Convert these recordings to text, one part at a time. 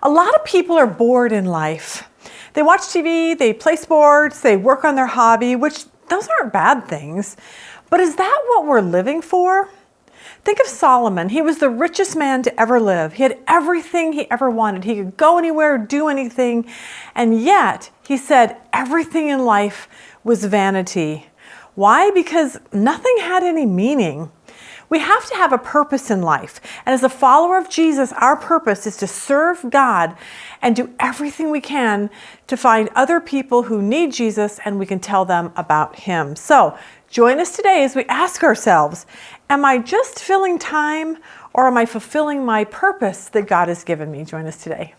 A lot of people are bored in life. They watch TV, they play sports, they work on their hobby, which those aren't bad things. But is that what we're living for? Think of Solomon. He was the richest man to ever live. He had everything he ever wanted. He could go anywhere, do anything. And yet, he said everything in life was vanity. Why? Because nothing had any meaning. We have to have a purpose in life. And as a follower of Jesus, our purpose is to serve God and do everything we can to find other people who need Jesus and we can tell them about him. So join us today as we ask ourselves, am I just filling time or am I fulfilling my purpose that God has given me? Join us today.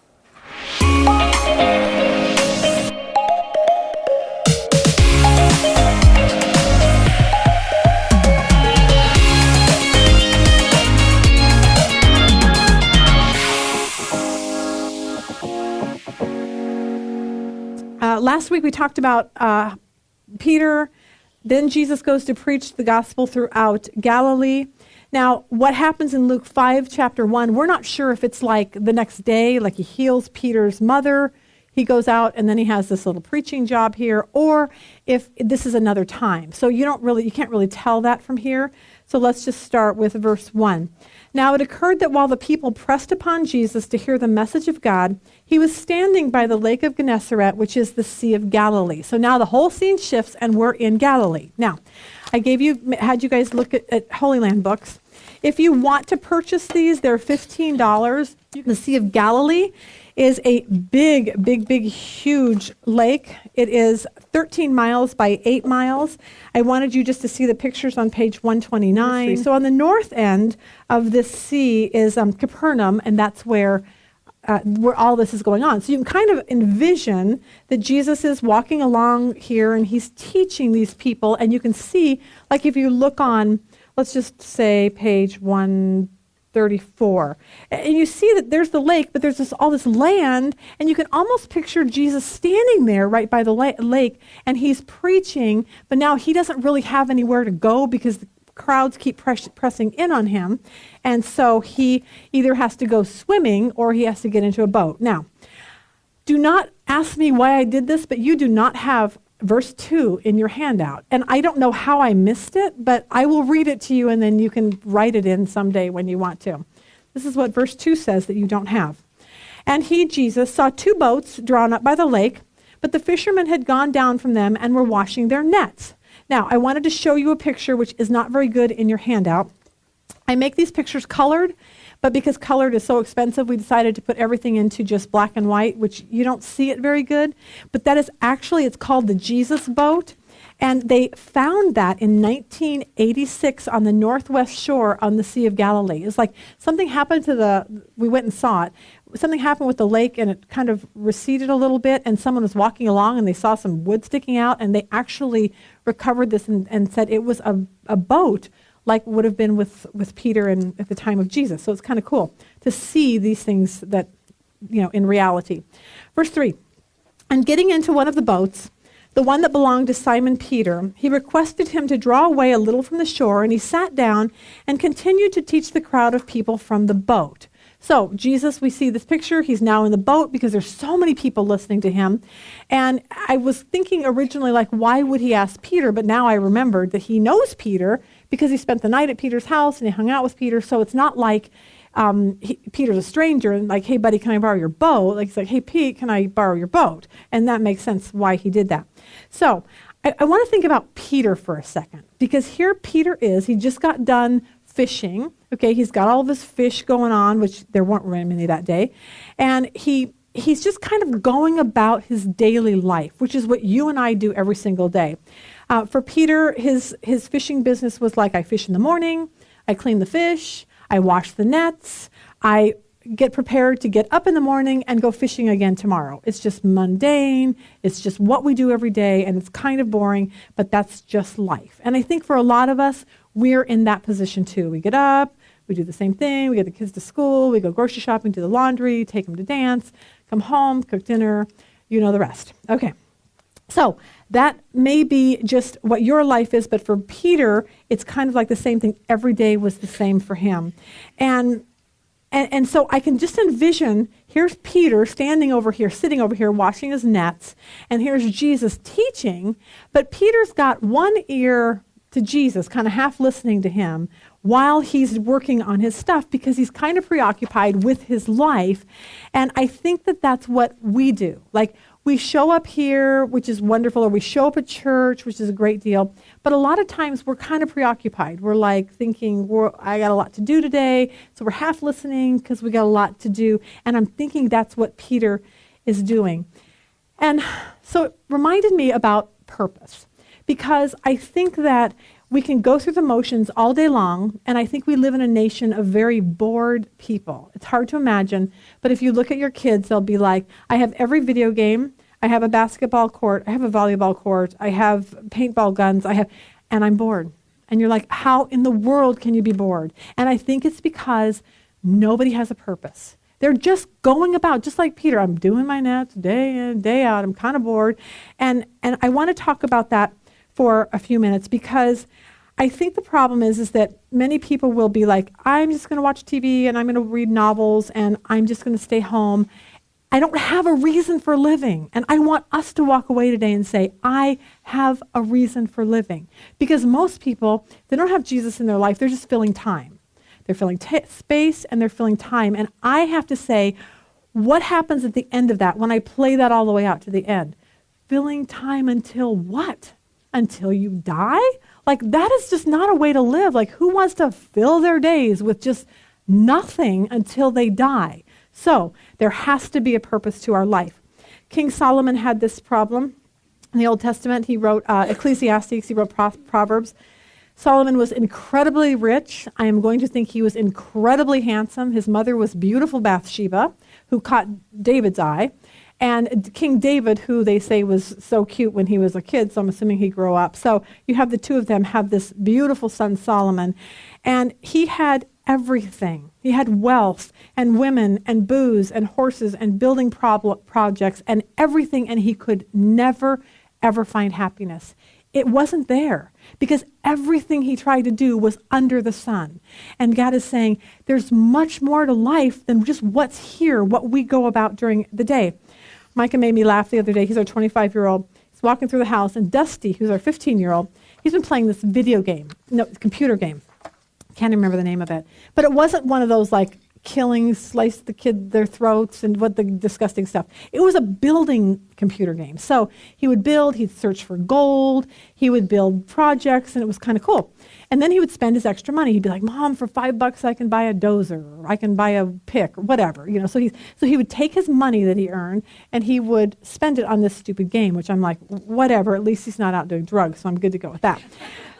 Last week we talked about Peter. Then Jesus goes to preach the gospel throughout Galilee. Now, what happens in Luke 5, chapter 1, we're not sure if it's like the next day, like he heals Peter's mother, he goes out and then he has this little preaching job here, or if this is another time. So you can't really tell that from here. So let's just start with verse 1. Now it occurred that while the people pressed upon Jesus to hear the message of God, he was standing by the lake of Gennesaret, which is the Sea of Galilee. So now the whole scene shifts and we're in Galilee. Now, I had you guys look at Holy Land books. If you want to purchase these, they're $15. The Sea of Galilee is a big, huge lake. It is 13 miles by 8 miles. I wanted you just to see the pictures on page 129. So on the north end of this sea is Capernaum, and that's where all this is going on. So you can kind of envision that Jesus is walking along here and he's teaching these people, and you can see, like if you look on, let's just say page 134, and you see that there's the lake, but there's all this land, and you can almost picture Jesus standing there right by the lake, and he's preaching, but now he doesn't really have anywhere to go because the crowds keep pressing in on him, and so he either has to go swimming or he has to get into a boat. Now, do not ask me why I did this, but you do not have verse 2 in your handout. And I don't know how I missed it, but I will read it to you and then you can write it in someday when you want to. This is what verse 2 says that you don't have. And he, Jesus, saw 2 boats drawn up by the lake, but the fishermen had gone down from them and were washing their nets. Now, I wanted to show you a picture which is not very good in your handout. I make these pictures colored, but because colored is so expensive, we decided to put everything into just black and white, which you don't see it very good. But that is actually, it's called the Jesus boat. And they found that in 1986 on the northwest shore on the Sea of Galilee. It's like something happened we went and saw it. Something happened with the lake and it kind of receded a little bit and someone was walking along and they saw some wood sticking out and they actually recovered this and said it was a boat like would have been with Peter at the time of Jesus. So it's kind of cool to see these things that, in reality. Verse 3, and getting into one of the boats, the one that belonged to Simon Peter, he requested him to draw away a little from the shore, and he sat down and continued to teach the crowd of people from the boat. So Jesus, we see this picture, he's now in the boat because there's so many people listening to him. And I was thinking originally, like, why would he ask Peter? But now I remembered that he knows Peter because he spent the night at Peter's house and he hung out with Peter. So it's not like Peter's a stranger and like, hey, buddy, can I borrow your boat? Like, he's like, hey, Pete, can I borrow your boat? And that makes sense why he did that. So I want to think about Peter for a second, because here Peter is, he just got done fishing. Okay, he's got all of his fish going on, which there weren't very many that day. And he's just kind of going about his daily life, which is what you and I do every single day. For Peter, his fishing business was like, I fish in the morning, I clean the fish, I wash the nets, I get prepared to get up in the morning and go fishing again tomorrow. It's just mundane, it's just what we do every day, and it's kind of boring, but that's just life. And I think for a lot of us, we're in that position too. We get up, we do the same thing, we get the kids to school, we go grocery shopping, do the laundry, take them to dance, come home, cook dinner, you know the rest. Okay, so that may be just what your life is, but for Peter, it's kind of like the same thing. Every day was the same for him. And And so I can just envision, here's Peter standing over here, sitting over here, washing his nets, and here's Jesus teaching, but Peter's got one ear to Jesus, kind of half listening to him, while he's working on his stuff because he's kind of preoccupied with his life. And I think that that's what we do. Like, we show up here, which is wonderful, or we show up at church, which is a great deal. But a lot of times we're kind of preoccupied. We're like thinking, I got a lot to do today. So we're half listening because we got a lot to do. And I'm thinking that's what Peter is doing. And so it reminded me about purpose, because I think that we can go through the motions all day long, and I think we live in a nation of very bored people. It's hard to imagine, but if you look at your kids, they'll be like, I have every video game, I have a basketball court, I have a volleyball court, I have paintball guns, and I'm bored. And you're like, how in the world can you be bored? And I think it's because nobody has a purpose. They're just going about, just like Peter, I'm doing my nets day in, day out, I'm kind of bored. And I want to talk about that for a few minutes, because I think the problem is that many people will be like, I'm just going to watch TV and I'm going to read novels and I'm just going to stay home. I don't have a reason for living. And I want us to walk away today and say, I have a reason for living. Because most people, they don't have Jesus in their life, they're just filling time. They're filling space and they're filling time. And I have to say, what happens at the end of that when I play that all the way out to the end? Filling time until what? Until you die? Like, that is just not a way to live. Like, who wants to fill their days with just nothing until they die? So there has to be a purpose to our life. King Solomon had this problem in the Old Testament. He wrote Ecclesiastes, he wrote Proverbs. Solomon was incredibly rich. I am going to think he was incredibly handsome. His mother was beautiful Bathsheba, who caught David's eye. And King David, who they say was so cute when he was a kid, so I'm assuming he grew up. So you have the two of them have this beautiful son, Solomon. And he had everything. He had wealth and women and booze and horses and building projects and everything, and he could never, ever find happiness. It wasn't there because everything he tried to do was under the sun. And God is saying there's much more to life than just what's here, what we go about during the day. Micah made me laugh the other day. He's our 25-year-old. He's walking through the house, and Dusty, who's our 15-year-old, he's been playing this computer game. Can't remember the name of it. But it wasn't one of those like killing, slice the kid their throats and what the disgusting stuff. It was a building computer game. So he would build, he'd search for gold, he would build projects, and it was kind of cool. And then he would spend his extra money. He'd be like, Mom, for $5 I can buy a dozer, or I can buy a pick, or whatever. You know, so he would take his money that he earned and he would spend it on this stupid game, which I'm like, whatever, at least he's not out doing drugs, so I'm good to go with that.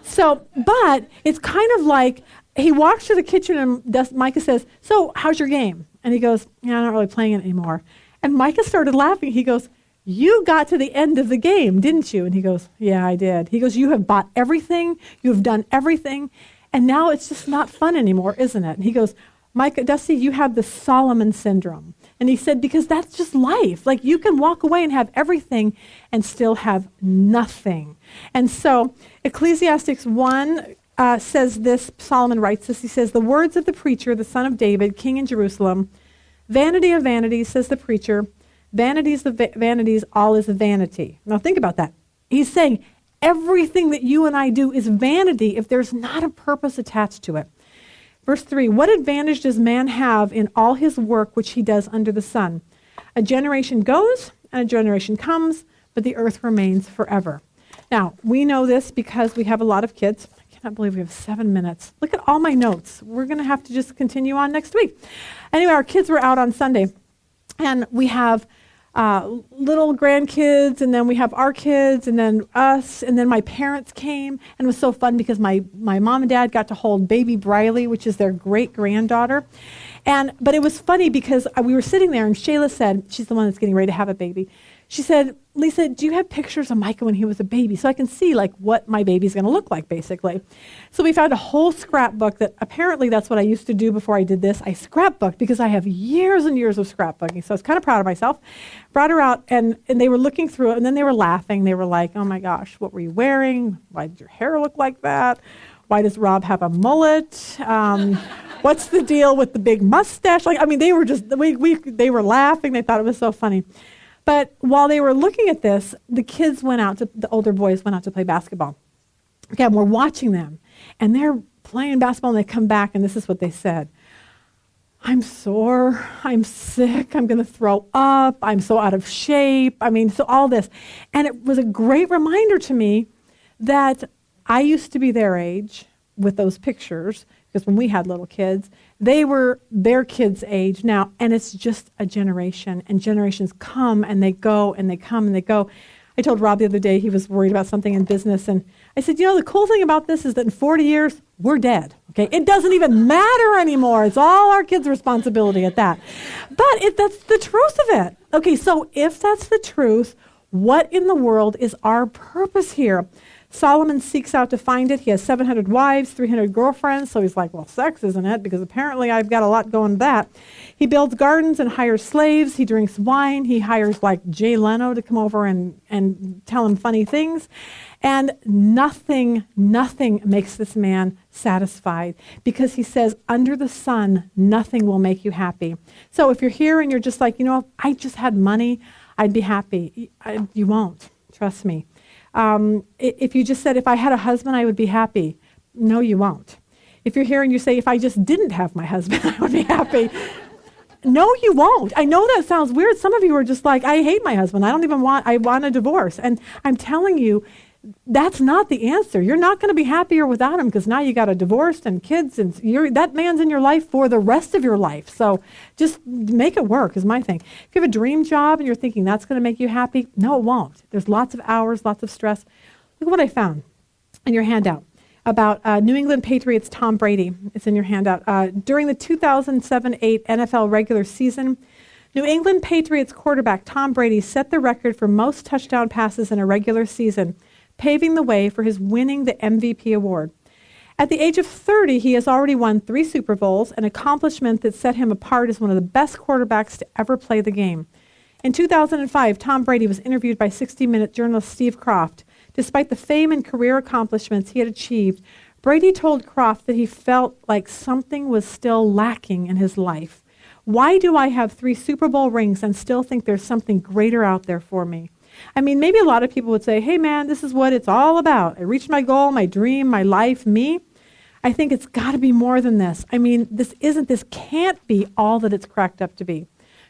So, but it's kind of like he walks to the kitchen and Micah says, so how's your game? And he goes, yeah, I'm not really playing it anymore. And Micah started laughing. He goes, you got to the end of the game, didn't you? And he goes, yeah, I did. He goes, you have bought everything, you have done everything, and now it's just not fun anymore, isn't it? And he goes, Micah, Dusty, you have the Solomon syndrome. And he said, because that's just life. Like, you can walk away and have everything and still have nothing. And so Ecclesiastes 1 says this, Solomon writes this, he says, the words of the preacher, the son of David, king in Jerusalem, vanity of vanities, says the preacher, vanities of vanities, all is vanity. Now think about that. He's saying everything that you and I do is vanity if there's not a purpose attached to it. Verse 3, what advantage does man have in all his work which he does under the sun? A generation goes and a generation comes, but the earth remains forever. Now, we know this because we have a lot of kids. I cannot believe we have 7 minutes. Look at all my notes. We're going to have to just continue on next week. Anyway, our kids were out on Sunday, and we have little grandkids, and then we have our kids, and then us, and then my parents came, and it was so fun because my mom and dad got to hold baby Briley, which is their great-granddaughter. But it was funny because we were sitting there, and Shayla said, she's the one that's getting ready to have a baby, she said, Lisa, do you have pictures of Micah when he was a baby so I can see like what my baby's going to look like, basically? So we found a whole scrapbook that apparently that's what I used to do before I did this. I scrapbooked because I have years and years of scrapbooking, so I was kind of proud of myself. Brought her out, and they were looking through it, and then they were laughing. They were like, oh my gosh, what were you wearing? Why did your hair look like that? Why does Rob have a mullet? What's the deal with the big mustache? They were just, they were laughing. They thought it was so funny. But while they were looking at this, the older boys went out to play basketball. Okay, and we're watching them. And they're playing basketball, and they come back, and this is what they said. I'm sore. I'm sick. I'm going to throw up. I'm so out of shape. So all this. And it was a great reminder to me that I used to be their age with those pictures, because when we had little kids, they were their kids' age now, and it's just a generation, and generations come and they go, and they come and they go. I told Rob the other day, he was worried about something in business, and I said, the cool thing about this is that in 40 years, we're dead, okay? It doesn't even matter anymore. It's all our kids' responsibility at that. But that's the truth of it. Okay, so if that's the truth, what in the world is our purpose here? Solomon seeks out to find it. He has 700 wives, 300 girlfriends, so he's like, well, sex isn't it? Because apparently I've got a lot going to that. He builds gardens and hires slaves. He drinks wine. He hires like Jay Leno to come over and tell him funny things. And nothing makes this man satisfied, because he says, under the sun, nothing will make you happy. So if you're here and you're just like, if I just had money, I'd be happy. You won't, trust me. If you just said, if I had a husband, I would be happy. No, you won't. If you're here and you say, if I just didn't have my husband, I would be happy. No, you won't. I know that sounds weird. Some of you are just like, I hate my husband. I want a divorce. And I'm telling you, that's not the answer. You're not going to be happier without him, because now you got a divorce and kids, and that man's in your life for the rest of your life. So just make it work is my thing. If you have a dream job and you're thinking that's going to make you happy, no, it won't. There's lots of hours, lots of stress. Look at what I found in your handout about New England Patriots Tom Brady. It's in your handout. During the 2007-08 NFL regular season, New England Patriots quarterback Tom Brady set the record for most touchdown passes in a regular season, paving the way for his winning the MVP award. At the age of 30, he has already won 3 Super Bowls, an accomplishment that set him apart as one of the best quarterbacks to ever play the game. In 2005, Tom Brady was interviewed by 60 Minutes journalist Steve Kroft. Despite the fame and career accomplishments he had achieved, Brady told Kroft that he felt like something was still lacking in his life. Why do I have 3 Super Bowl rings and still think there's something greater out there for me? Maybe a lot of people would say, hey, man, this is what it's all about. I reached my goal, my dream, my life, me. I think it's got to be more than this. This can't be all that it's cracked up to be.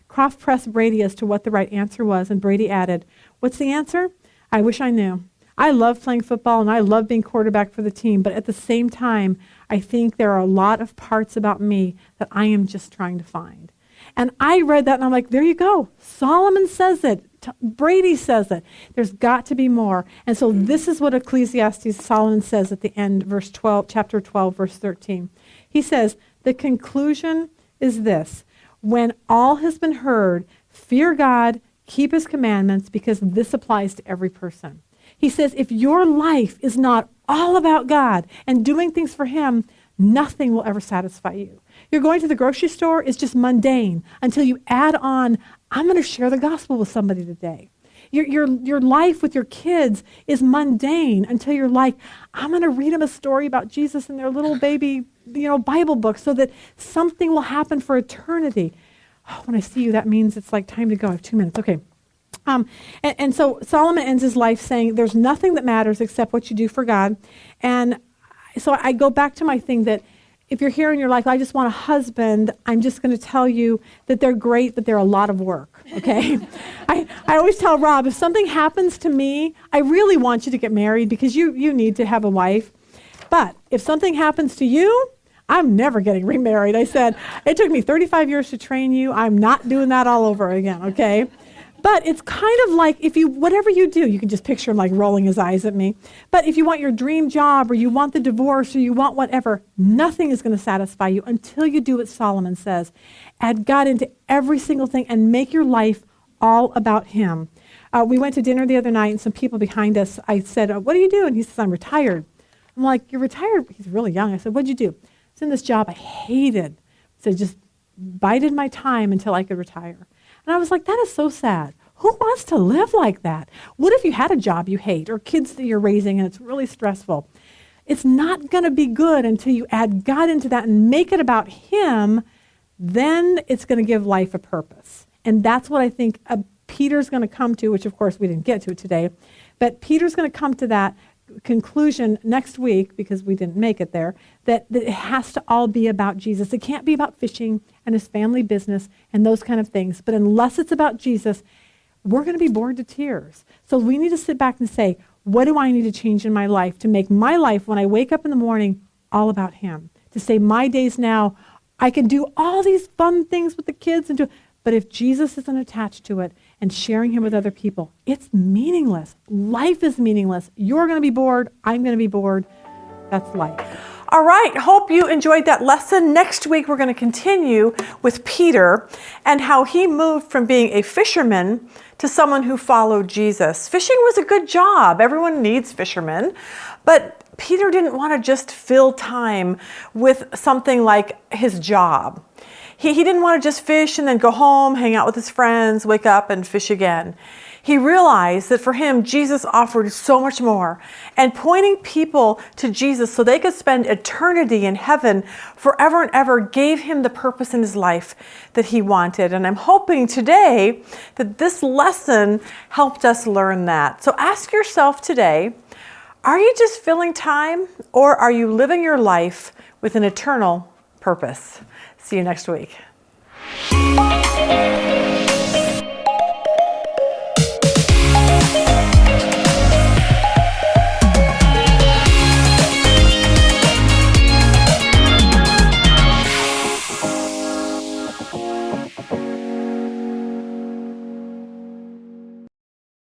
Kroft pressed Brady as to what the right answer was, and Brady added, what's the answer? I wish I knew. I love playing football, and I love being quarterback for the team, but at the same time, I think there are a lot of parts about me that I am just trying to find. And I read that, and I'm like, there you go. Solomon says it. Brady says it. There's got to be more. And so this is what Ecclesiastes Solomon says at the end, chapter 12, verse 13. He says, the conclusion is this: when all has been heard, fear God, keep his commandments, because this applies to every person. He says, if your life is not all about God and doing things for him, nothing will ever satisfy you. You're going to the grocery store, it's just mundane until you add on, I'm going to share the gospel with somebody today. Your life with your kids is mundane until you're like, I'm going to read them a story about Jesus in their little baby, Bible book, so that something will happen for eternity. Oh, when I see you, that means it's like time to go. I have 2 minutes. Okay. And so Solomon ends his life saying, there's nothing that matters except what you do for God. And so I go back to my thing that if you're here and you're like, I just want a husband, I'm just going to tell you that they're great, but they're a lot of work, okay? I always tell Rob, if something happens to me, I really want you to get married because you need to have a wife. But if something happens to you, I'm never getting remarried. I said, it took me 35 years to train you. I'm not doing that all over again, okay? But it's kind of like whatever you do, you can just picture him like rolling his eyes at me. But if you want your dream job or you want the divorce or you want whatever, nothing is going to satisfy you until you do what Solomon says. Add God into every single thing and make your life all about him. We went to dinner the other night and some people behind us, I said, what do you do? And he says, I'm retired. I'm like, you're retired? He's really young. I said, what'd you do? It's in this job I hated. So just bided my time until I could retire. And I was like, that is so sad. Who wants to live like that? What if you had a job you hate or kids that you're raising and it's really stressful? It's not going to be good until you add God into that and make it about him. Then it's going to give life a purpose. And that's what I think Peter's going to come to, which of course we didn't get to today, but Peter's going to come to that conclusion next week, because we didn't make it there, that it has to all be about Jesus. It can't be about fishing and his family business and those kind of things. But unless it's about Jesus, we're going to be bored to tears. So we need to sit back and say, what do I need to change in my life to make my life, when I wake up in the morning, all about him? To say my days now, I can do all these fun things with the kids, but if Jesus isn't attached to it and sharing him with other people, it's meaningless. Life is meaningless. You're going to be bored. I'm going to be bored. That's life. All right, hope you enjoyed that lesson. Next week, we're going to continue with Peter and how he moved from being a fisherman to someone who followed Jesus. Fishing was a good job. Everyone needs fishermen. But Peter didn't want to just fill time with something like his job. He didn't want to just fish and then go home, hang out with his friends, wake up and fish again. He realized that for him, Jesus offered so much more, and pointing people to Jesus so they could spend eternity in heaven forever and ever gave him the purpose in his life that he wanted. And I'm hoping today that this lesson helped us learn that. So ask yourself today, are you just filling time, or are you living your life with an eternal purpose? See you next week.